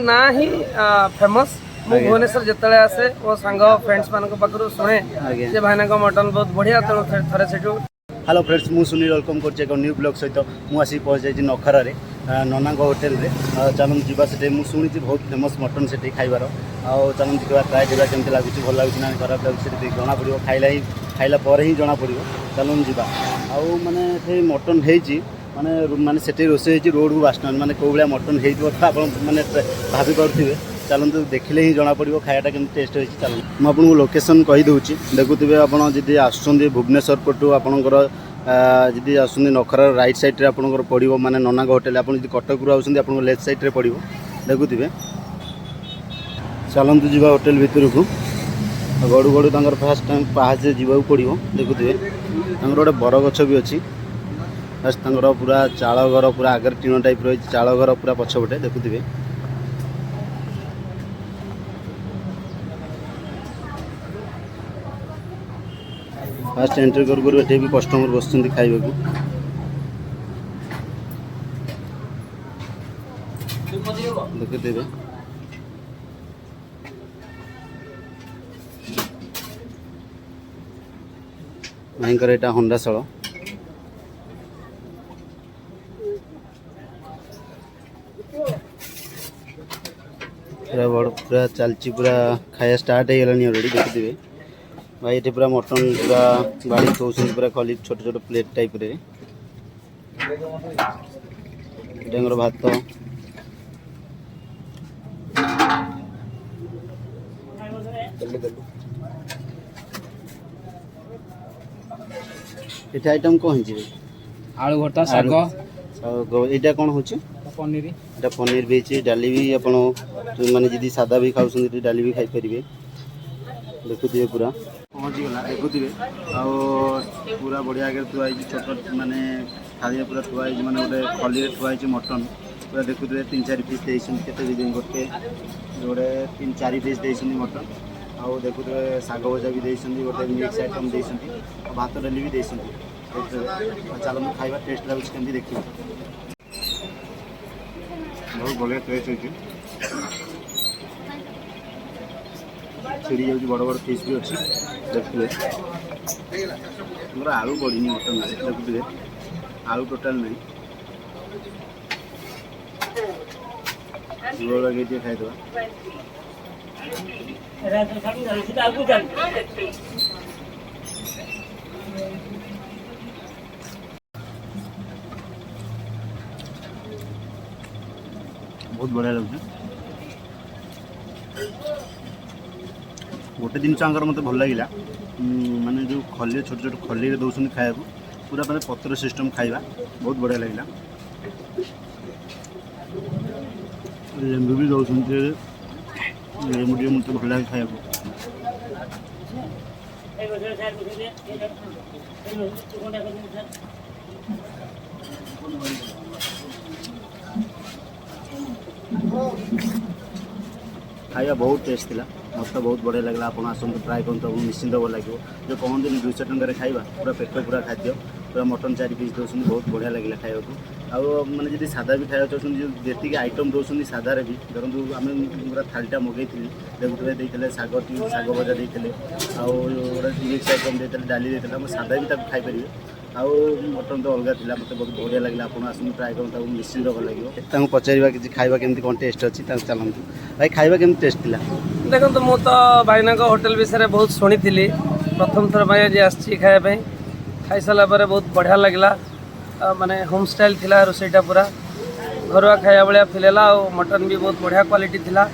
ना ही फेमस मु भुवनेश्वर जिते आसे वो सांग फ्रेंड्स मान पाखु शुणे जे भाईना मटन बहुत बढ़िया तेणु थे से। हेलो फ्रेंड्स मु सुनील वेलकम कर न्यू ब्लॉग सहित मुझे पहुँच जाइए नखरा रे नना होटेल रे चलन जीवा से मुझे बहुत फेमस मटन से खाइबार आउ चलन देखा ट्राए करवा केमती लगुच भल लगुच ना खराब लगुच जना पड़ो खाइला पर ही जना पड़ो चलन जीवा आउ माने मटन होती माने माने से रोसे रोड को बास्टैंड माने कौ भाया मटन आप मैंने भाभी पारे चलते देखिले ही जना पड़ो खायाटा केमती टेस्ट होती। चल मुझे लोकेशन कहीदे देखुए आपड़ी आसुँच भुवनेश्वर पटू आपंकर जी आसुँच नखरार राइट साइड आपंकर पड़ो माने नना होटेल आप कटक रू आसुँच आप लेफ्ट साइड पड़ो देखुए। चलतु जी होटेल भितर को गड़ू गड़ू तक फास्ट टाइम पाहाच जावाक पड़ो देखुए गोटे बरगछ भी अच्छी फास्ट पूरा चाल घर पूरा आगे टीण टाइप रही चाल घर पूरा पछपटे देखुए। फास्ट एंट्री करूँ ये भी कस्टमर बस खाइबा देखिए भयंकर यहाँ हंडाशाल पूरा बड़ पूरा चलची पूरा खाया स्टार्ट हो गलानी अलरेडी देखिए भाई ये पूरा मटन पूरा बाड़ी थोन पूरा खली छोट छोट प्लेट टाइप रे डेंगर भात ये आइटम कौन है आलू भर्ता साग यहाँ कौन हो पनीर एटा पनीर भी है डाली भी आप मैंने जी सादा भी खाऊँ डाली भी खाई पारे देखुए पूरा पहुँचीगला देखुए पूरा बढ़िया आगे थुआई छोट माने थाली पूरा थुआई माने गोटे खली थुआई मटन पूरा देखुए 3-4 पीस देते गोटे गोटे 3-4 पीस देते मटन आउ देखुए साग भजा भी देते गोटे मिक्स आइटम देते भात डाली भी देते चलो खाइबा टेस्ट लगुच केमती देखिए बहुत बढ़िया टेस्ट होती छिड़ी जाऊँ बड़ बड़ पीस भी अच्छी देखिए मोर आलू पड़ी मटन देखुए आलू टोटाल नहीं लगे खाईदे बहुत बढ़िया लगे गोटे जिन मत भल लगे माने जो खली छोट छोट खली दौरान खाया पूरा मैंने पत्र सिस्टम खाइबा बहुत बढ़िया लगे लेंबू भी दौरान लेंबू टे मत भल लगे खाया खाया बहुत टेस्ट थी मत बहुत बढ़िया लगे आप आसत ट्राए करूँ निश्चिंत भल लगे जो कहते 200 टकर खाइबा पूरा पेट पूरा खाद्य पूरा मटन 4 पीस दौरान बहुत बढ़िया लगे खाइबा आउ मैंने जी सादा भी खाया चाहते जी आइटम दौरान सादार भी धरतु आम पूरा थालीटा मगई देखुए देते साग भजा देते आउ गोटे मिक्स आइटम देते डाली देते आम सादा भी खाईपारे आउ मटन तो अलग थी मतलब बहुत बढ़िया लगे आप आसते ट्राए करूँ निश्चिंत भल लगे पचार कि खाइबा केमती कौन टेस्ट अच्छी चलती भाई खाइबा केमती टेस्ट थी देखो मु तो भाईना होटेल विषय बहुत शुणी प्रथम थर आज आसी खायापी खाई सारा बहुत बढ़िया लगला माने होम स्टाइल थिला रोसईटा पूरा घरुआ खाया भाया फिलेला और मटन भी बहुत बढ़िया क्वालिटी थिला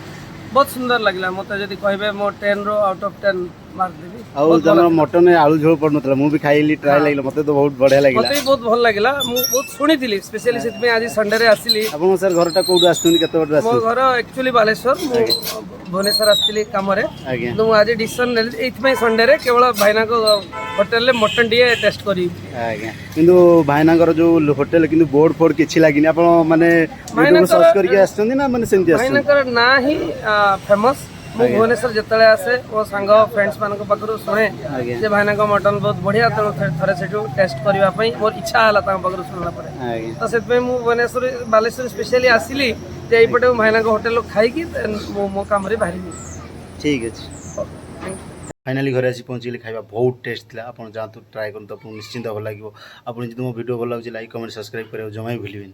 बहुत सुंदर लगला मत जदि कहे मो 10 रो आउट ऑफ 10 मार्क देबी। आउ जन मटन आलू झोल पड़ नथला मु भी खाइली ट्राई लागला मते तो बहुत बढ़िया लागला मते बहुत भल लागला मु बहुत सुनी थिली स्पेशली सेत में आज संडे रे आसीली। आपन सर घरटा कोडू आस्तुनी केते बड आस्तु मो घर एक्चुअली बालेश्वर मु भुवनेश्वर आसीली काम रे तो आज डिसीजन ले एथमै संडे रे केवल भाईना को होटल ले मटन डी टेस्ट करी आज्ञा किंतु भाईना जो होटल किंतु बोर्ड फोर्ड किछि लागिनी आपन माने वीडियो सर्च करके आस्तुनी ना माने सेंती आस्तु भाईना ना ही फेमस मु भुवनेश्वर जिते आसे वो सांग फ्रेंड्स मान पाखु शुणे जे भाईना मटन बहुत बढ़िया तेणु थे से टेस्ट करने मोर इच्छा है पाखु शुणला तो से भुवनेश्वर बालेश्वर स्पेशली आसिली ଯେ ଏଇପଟେ ମୁଁ ଭାଇନାଙ୍କ ହୋଟେଲରୁ ଖାଇକି ମୁଁ ମୋ କାମରେ ବାହାରିବି। ଠିକ୍ ଅଛି। फाइनाली घरे आसी पहुँचली खाଇବା बहुत टेस्ट था आप जातु ट्राए करूँ आपको निश्चिंत भल लगे। आप जो मो वीडियो भल लगे लाइक कमेंट सब्सक्राइब करेंगे जमा भी भूलें।